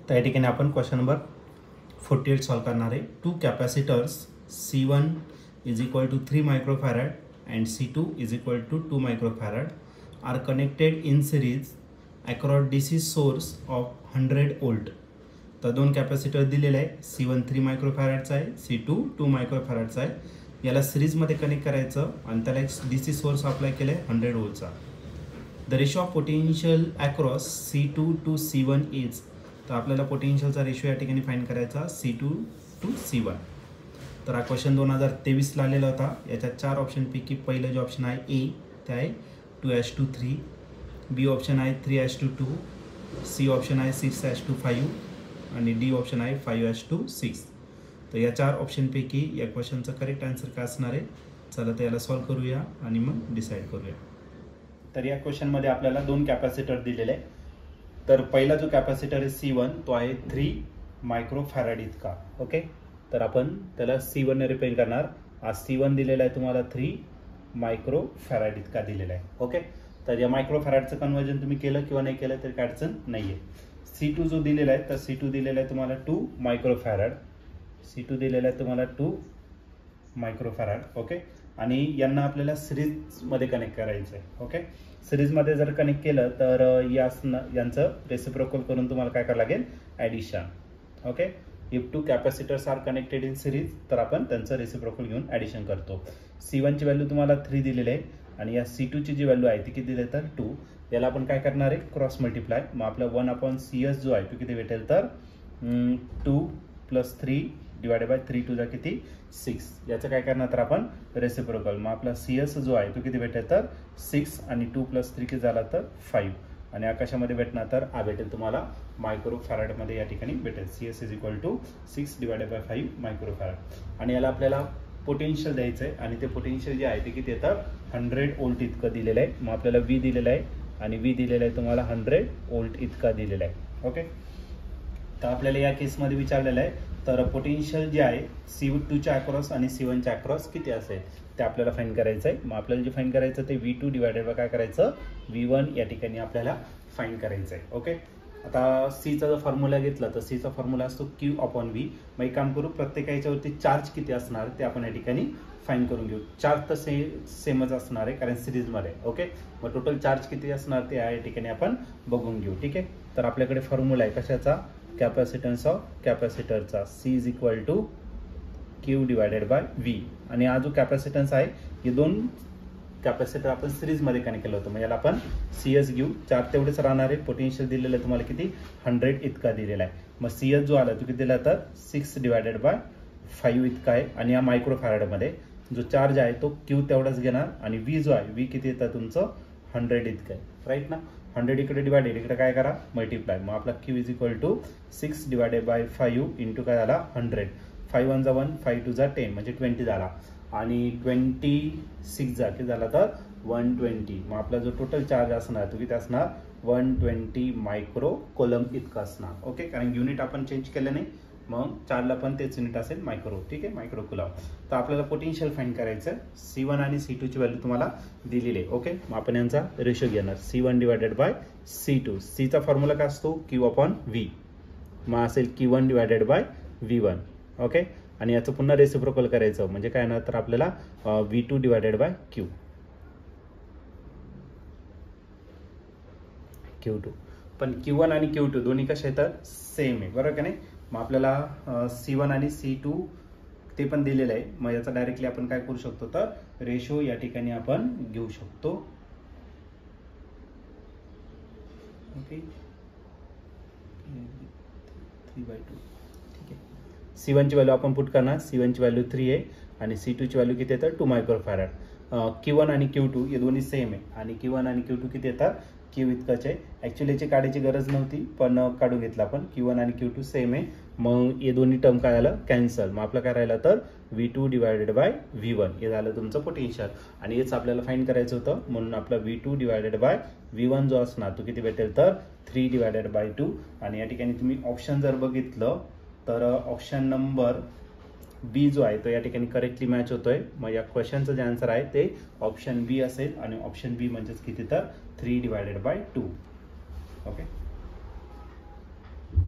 तर या ठिकाणी आपण क्वेश्चन नंबर 48 सॉल्व करणार आहे. Two capacitors C1 is equal to 3 microfarad and C2 is equal to 2 microfarad are connected in series across DC source of 100 volt. तर दोन capacitor दिलेले आहे. C1 3 मायक्रोफॅरडचा आहे, C2 2 मायक्रोफॅरडचा आहे. याला सिरीजमध्ये कनेक्ट करायचं आणि त्याला एक DC सोर्स अप्लाय केला आहे 100 वोल्टचा. The ratio of potential across C2 to C1 is. तर आपल्याला पोटेन्शियलचा रेशो या ठिकाणी फाइंड करायचा C2 टू C1. तर हा क्वेश्चन 2023ला आलेला होता. याच्यात 4 ऑप्शनपैकी पहिलं जे ऑप्शन आहे ए ते आहे 2:3, बी ऑप्शन आहे 3:2, सी ऑप्शन आहे 6:5 आणि डी ऑप्शन आहे 5:6. तर या 4 ऑप्शनपैकी या क्वेश्चनचं करेक्ट आन्सर काय असणार आहे. चला तर याला सॉल्व करूया आणि मग डिसाईड करूया. तर या क्वेश्चनमध्ये आपल्याला 2 कॅपॅसिटर दिलेले आहे. तर पहिला जो कॅपॅसिटर आहे C1 तो आहे 3 मायक्रोफॅरड इतका. ओके, तर आपण त्याला C1 ने रिप्रेझेंट करणार. हा C1 दिलेला आहे तुम्हाला 3 मायक्रोफॅरड इतका दिलेला आहे. ओके, तर या मायक्रोफॅरडचं कन्वर्जन तुम्ही केलं किंवा नाही केलं तरी काय अडचण नाही आहे. C2 जो दिलेला आहे तर C2 दिलेला आहे तुम्हाला 2 मायक्रोफॅरड. C2 दिलेला आहे तुम्हाला 2 मायक्रोफॅरड. ओके, आणि यांना आपल्याला सिरीजमध्ये कनेक्ट करायचं आहे. ओके, सिरीजमध्ये जर कनेक्ट केलं तर यांचं रेसिप्रोकल करून तुम्हाला काय करावं लागेल, addition. Okay, if two capacitors are connected in series तर आपण त्यांचं रेसिप्रोकल घेऊन ॲडिशन करतो. C1 ची व्हॅल्यू तुम्हाला 3 दिलेली आहे आणि या C2 ची जी व्हॅल्यू आहे ती किती दिली तर 2. याला आपण काय करणार आहे, क्रॉस मल्टिप्लाय. मग आपला 1/CS जो आहे तो किती भेटेल तर 2 + 3 डिवायडेड बाय 3 2 किती 6. याचं काय करणार तर आपण रेसिप्रोकल. मग आपला CS जो आहे तो किती भेटेल तर 6 आणि 2 + 3 किती झाला तर 5 आणि आकाशामध्ये भेटणार तर हा भेटेल तुम्हाला मायक्रोफॅरडमध्ये या ठिकाणी भेटेल. CS is equal to 6 divided by 5 microfarad. आणि याला आपल्याला पोटेन्शियल द्यायचं आहे आणि ते पोटेन्शियल जे आहे ते किती येतं 100 वोल्ट इतकं दिलेलं आहे. मग आपल्याला V दिलेलं आहे आणि V दिलेलं आहे तुम्हाला 100 वोल्ट इतका दिलेला आहे. ओके, तर आपल्याला या केसमध्ये विचारलेलं आहे तर पोटेन्शियल जे आहे C2 च्या अक्रॉस आणि C1 च्या अक्रॉस किती असेल ते आपल्याला फाइंड करायचं आहे. मग आपल्याला जे फाइंड करायचं ते V2 डिवायडेड बाय काय करायचं V1 या ठिकाणी आपल्याला फाइंड करायचं आहे. ओके, आता सीचा जर फॉर्म्युला घेतला तर सीचा फॉर्म्युला असतो Q/V. मग एक काम करू, प्रत्येक याच्यावरती चार्ज किती असणार ते आपण या ठिकाणी फाइंड करून घेऊ. चार्ज तर सेमच असणार आहे कारण सिरीजमध्ये. ओके, मग टोटल चार्ज किती असणार ते या ठिकाणी आपण बघून घेऊ. ठीक आहे, तर आपल्याकडे फॉर्म्युला आहे कशाचा, कॅपॅसिटन्स ऑफ कॅपॅसिटरचा. C is equal to Q divided by V. आणि हा जो कॅपॅसिटन्स आहे हे 2 कॅपॅसिटर आपण सिरीजमध्ये कनेक्ट केलं होतं. मग याला आपण CS घेऊ. चार्ज तेवढेच राहणार आहे. पोटेन्शियल दिलेलं आहे तुम्हाला किती 100 इतका दिलेला आहे. मग CS जो आला तो किती दिला तर 6 डिवायडेड बाय 5 इतका आहे. आणि या मायक्रोफॅरडमध्ये जो चार्ज आहे तो Q तेवढाच घेणार आणि V जो आहे V किती येतं तुमचं 100 इतकं आहे. राईट ना, 100 इकडे डिवायडेड इकडे काय करा मल्टिप्लाय. मग आपला Q is equal to 6 divided by 5 into काय झाला 100. 5 1 1 5 2 10 म्हणजे 20 झाला आणि 26 किती झाला तर 120. मग आपला जो टोटल चार्ज असणार तो किती असणार 120 मायक्रो कोलम इतका असणार. ओके, कारण युनिट आपण चेंज केलं नाही मग चार्जला पण तेच युनिट असेल मायक्रो. ठीक आहे, मायक्रो कुलम. तर आपल्याला पोटेन्शियल फाइंड करायचं. C1 आणि C2 ची व्हॅल्यू तुम्हाला दिलेली आहे. ओके, मग आपण यांचा रेशो घेणार C1 डिवायडेड बाय C2. सीचा फॉर्म्युला काय असतो Q/V. मग असेल Q1 divided by V1. Okay, आणि याचं पुन्हा रेसिप्रोकल करायचं म्हणजे काय येणार तर आपल्याला V2 डिवायडेड बाय Q2. पण Q1 आणि Q2 दोन्ही कशा येतात सेम आहे, बरोबर का नाही. मग आपल्याला C1 आणि C2 ते पण दिलेलं आहे. मग याचा डायरेक्टली आपण काय करू शकतो तर रेशो या ठिकाणी आपण घेऊ शकतो. ओके, 3/2. ठीक आहे, C1 ची व्हॅल्यू आपण पुट करणार. C1 ची व्हॅल्यू 3 आहे आणि C2 ची व्हॅल्यू किती येतात 2 मायक्रोफॅरड. Q1 आणि Q2 हे दोन्ही सेम आहे आणि Q1 आणि Q2 किती येतात Q इतकंच आहे. ॲक्च्युली याची काढायची गरज नव्हती पण काढून घेतला आपण. Q1 आणि Q2 सेम आहे. मग हे दोन्ही टर्म काय झालं कॅन्सल. मग आपलं काय राहिलं तर V2 डिवायडेड बाय V1 हे झालं तुमचं पोटेन्शियल आणि हेच आपल्याला फाइंड करायचं होतं. म्हणून आपला V2 डिवायडेड बाय V1 जो असणार तो किती भेटेल तर 3 डिवायडेड बाय 2. आणि या ठिकाणी तुम्ही ऑप्शन जर बघितलं तर ऑप्शन नंबर बी जो आहे तो या ठिकाणी करेक्टली मॅच होतोय. मग या क्वेश्चनचं जे आन्सर आहे ते ऑप्शन बी असेल आणि ऑप्शन बी म्हणजेच किती तर 3 डिवायडेड बाय 2. ओके.